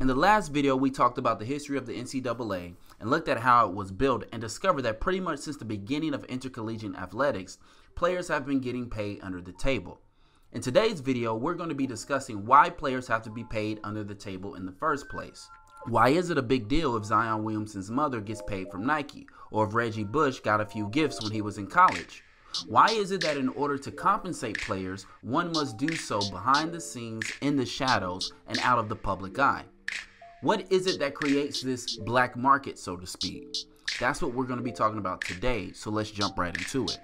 In the last video, we talked about the history of the NCAA and looked at how it was built and discovered that pretty much since the beginning of intercollegiate athletics, players have been getting paid under the table. In today's video, we're going to be discussing why players have to be paid under the table in the first place. Why is it a big deal if Zion Williamson's mother gets paid from Nike, or if Reggie Bush got a few gifts when he was in college? Why is it that in order to compensate players, one must do so behind the scenes, in the shadows, and out of the public eye? What is it that creates this black market, so to speak? That's what we're going to be talking about today, so let's jump right into it.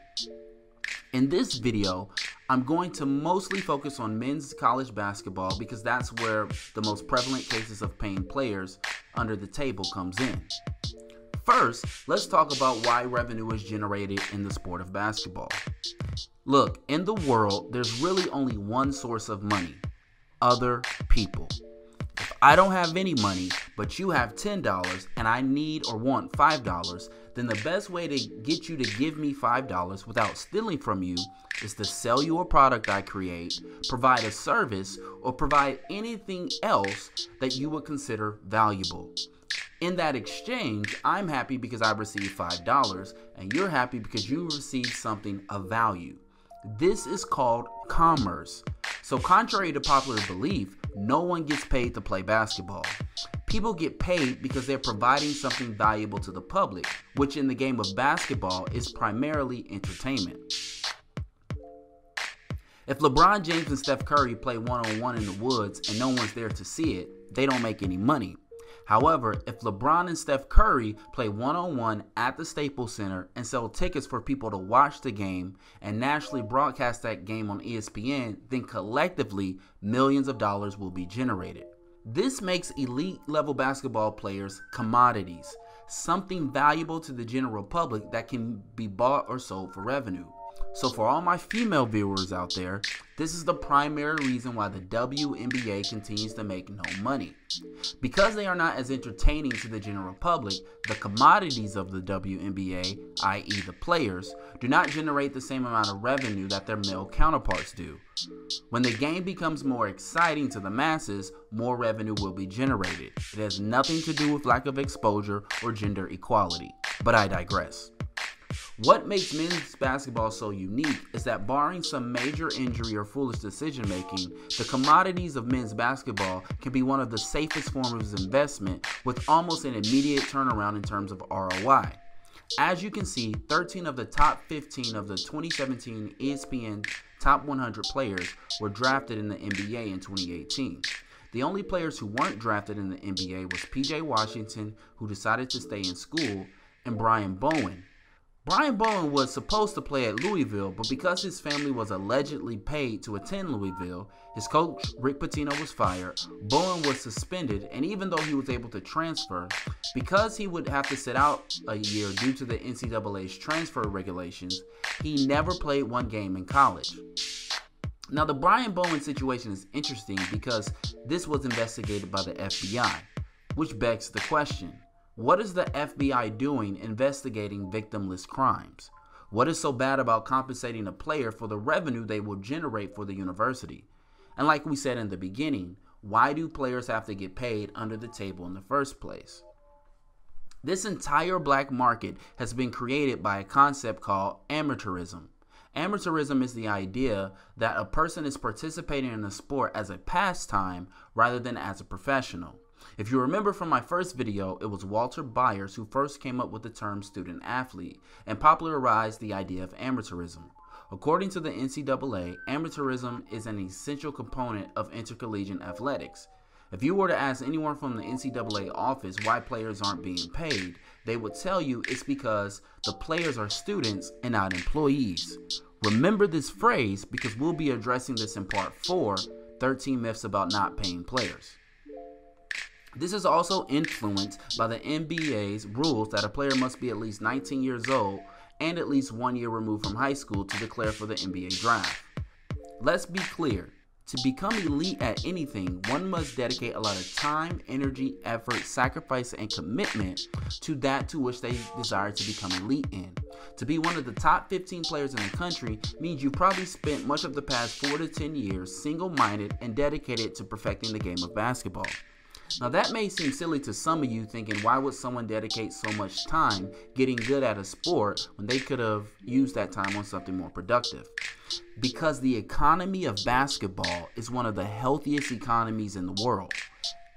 In this video, I'm going to mostly focus on men's college basketball because that's where the most prevalent cases of paying players under the table comes in. First, let's talk about why revenue is generated in the sport of basketball. Look, in the world, there's really only one source of money: other people. If I don't have any money, but you have $10 and I need or want $5, then the best way to get you to give me $5 without stealing from you is to sell you a product I create, provide a service, or provide anything else that you would consider valuable. In that exchange, I'm happy because I received $5 and you're happy because you received something of value. This is called commerce. So contrary to popular belief, no one gets paid to play basketball. People get paid because they're providing something valuable to the public, which in the game of basketball is primarily entertainment. If LeBron James and Steph Curry play one-on-one in the woods and no one's there to see it, they don't make any money. However, if LeBron and Steph Curry play one-on-one at the Staples Center and sell tickets for people to watch the game and nationally broadcast that game on ESPN, then collectively millions of dollars will be generated. This makes elite level basketball players commodities, something valuable to the general public that can be bought or sold for revenue. So for all my female viewers out there, this is the primary reason why the WNBA continues to make no money. Because they are not as entertaining to the general public, the commodities of the WNBA, i.e. the players, do not generate the same amount of revenue that their male counterparts do. When the game becomes more exciting to the masses, more revenue will be generated. It has nothing to do with lack of exposure or gender equality, but I digress. What makes men's basketball so unique is that barring some major injury or foolish decision making, the commodities of men's basketball can be one of the safest forms of investment with almost an immediate turnaround in terms of ROI. As you can see, 13 of the top 15 of the 2017 ESPN Top 100 players were drafted in the NBA in 2018. The only players who weren't drafted in the NBA was PJ Washington, who decided to stay in school, and Brian Bowen. Brian Bowen was supposed to play at Louisville, but because his family was allegedly paid to attend Louisville, his coach Rick Pitino was fired, Bowen was suspended, and even though he was able to transfer, because he would have to sit out a year due to the NCAA's transfer regulations, he never played one game in college. Now the Brian Bowen situation is interesting because this was investigated by the FBI, which begs the question: what is the FBI doing investigating victimless crimes? What is so bad about compensating a player for the revenue they will generate for the university? And like we said in the beginning, why do players have to get paid under the table in the first place? This entire black market has been created by a concept called amateurism. Amateurism is the idea that a person is participating in a sport as a pastime rather than as a professional. If you remember from my first video, it was Walter Byers who first came up with the term student athlete and popularized the idea of amateurism. According to the NCAA, amateurism is an essential component of intercollegiate athletics. If you were to ask anyone from the NCAA office why players aren't being paid, they would tell you it's because the players are students and not employees. Remember this phrase because we'll be addressing this in part 4, 13 myths about not paying players. This is also influenced by the NBA's rules that a player must be at least 19 years old and at least 1 year removed from high school to declare for the NBA draft. Let's be clear. To become elite at anything, one must dedicate a lot of time, energy, effort, sacrifice, and commitment to that to which they desire to become elite in. To be one of the top 15 players in the country means you probably spent much of the past 4 to 10 years single-minded and dedicated to perfecting the game of basketball. Now that may seem silly to some of you, thinking why would someone dedicate so much time getting good at a sport when they could have used that time on something more productive? Because the economy of basketball is one of the healthiest economies in the world.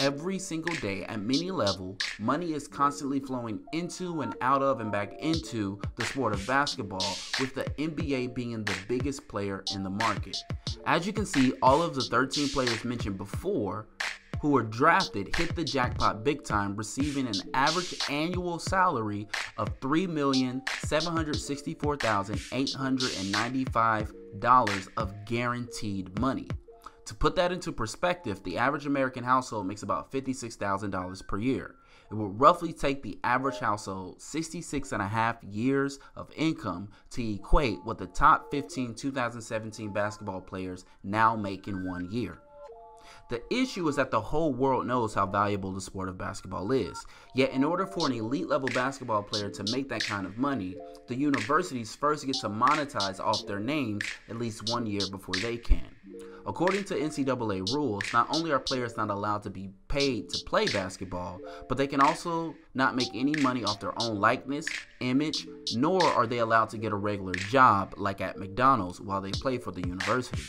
Every single day at many levels, money is constantly flowing into and out of and back into the sport of basketball, with the NBA being the biggest player in the market. As you can see, all of the 13 players mentioned before who were drafted hit the jackpot big time, receiving an average annual salary of $3,764,895 of guaranteed money. To put that into perspective, the average American household makes about $56,000 per year. It would roughly take the average household 66.5 years of income to equate what the top 15 2017 basketball players now make in 1 year. The issue is that the whole world knows how valuable the sport of basketball is. Yet in order for an elite level basketball player to make that kind of money, the universities first get to monetize off their names at least 1 year before they can. According to NCAA rules, not only are players not allowed to be paid to play basketball, but they can also not make any money off their own likeness, image, nor are they allowed to get a regular job like at McDonald's while they play for the university.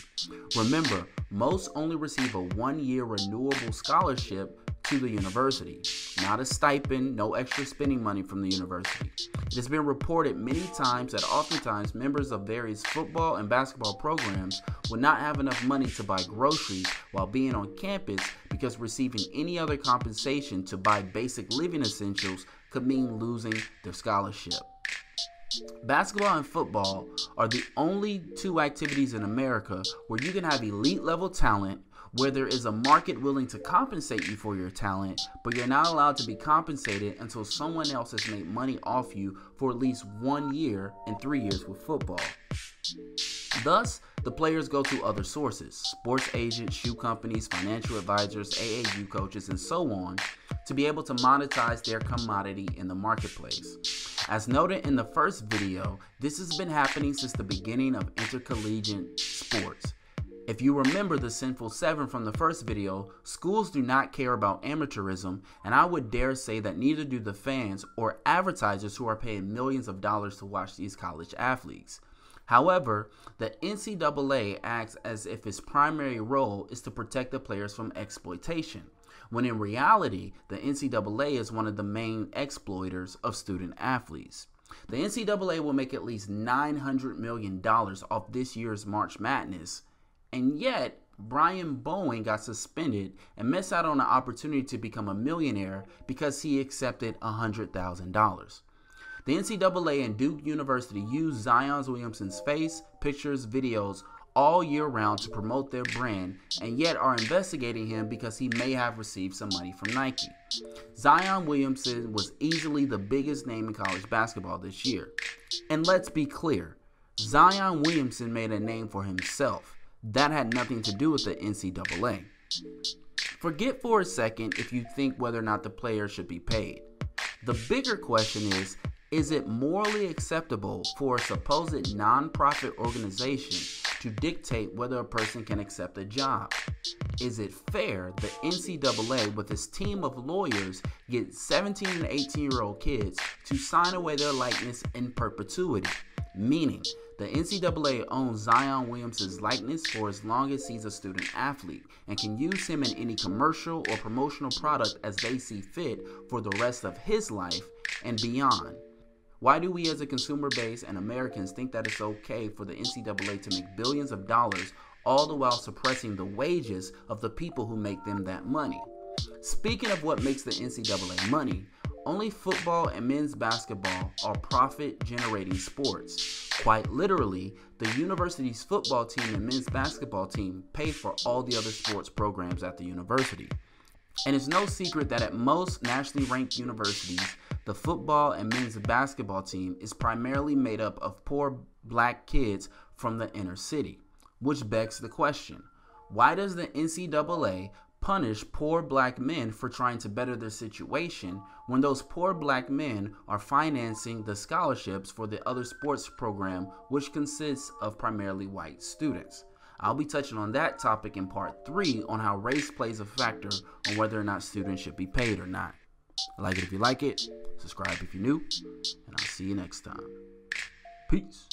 Remember, most only receive a 1-year renewable scholarship to the university, not a stipend, no extra spending money from the university. It has been reported many times that oftentimes members of various football and basketball programs would not have enough money to buy groceries while being on campus, because receiving any other compensation to buy basic living essentials could mean losing their scholarship. Basketball and football are the only two activities in America where you can have elite level talent, where there is a market willing to compensate you for your talent, but you're not allowed to be compensated until someone else has made money off you for at least 1 year and 3 years with football. Thus, the players go to other sources, sports agents, shoe companies, financial advisors, AAU coaches, and so on, to be able to monetize their commodity in the marketplace. As noted in the first video, this has been happening since the beginning of intercollegiate sports. If you remember the Sinful 7 from the first video, schools do not care about amateurism, and I would dare say that neither do the fans or advertisers who are paying millions of dollars to watch these college athletes. However, the NCAA acts as if its primary role is to protect the players from exploitation, when in reality, the NCAA is one of the main exploiters of student athletes. The NCAA will make at least $900 million off this year's March Madness, and yet Brian Bowen got suspended and missed out on the opportunity to become a millionaire because he accepted $100,000. The NCAA and Duke University use Zion Williamson's face, pictures, videos all year round to promote their brand, and yet are investigating him because he may have received some money from Nike. Zion Williamson was easily the biggest name in college basketball this year. And let's be clear, Zion Williamson made a name for himself. That had nothing to do with the NCAA. Forget for a second if you think whether or not the player should be paid. The bigger question is it morally acceptable for a supposed non-profit organization to dictate whether a person can accept a job? Is it fair the NCAA with its team of lawyers get 17 and 18-year-old kids to sign away their likeness in perpetuity? Meaning, the NCAA owns Zion Williamson's likeness for as long as he's a student athlete and can use him in any commercial or promotional product as they see fit for the rest of his life and beyond. Why do we as a consumer base and Americans think that it's okay for the NCAA to make billions of dollars, all the while suppressing the wages of the people who make them that money? Speaking of what makes the NCAA money, only football and men's basketball are profit-generating sports. Quite literally, the university's football team and men's basketball team pay for all the other sports programs at the university. And it's no secret that at most nationally ranked universities, the football and men's basketball team is primarily made up of poor black kids from the inner city. Which begs the question, why does the NCAA punish poor black men for trying to better their situation when those poor black men are financing the scholarships for the other sports program, which consists of primarily white students? I'll be touching on that topic in part 3 on how race plays a factor on whether or not students should be paid or not. Like it if you like it, subscribe if you're new, and I'll see you next time. Peace.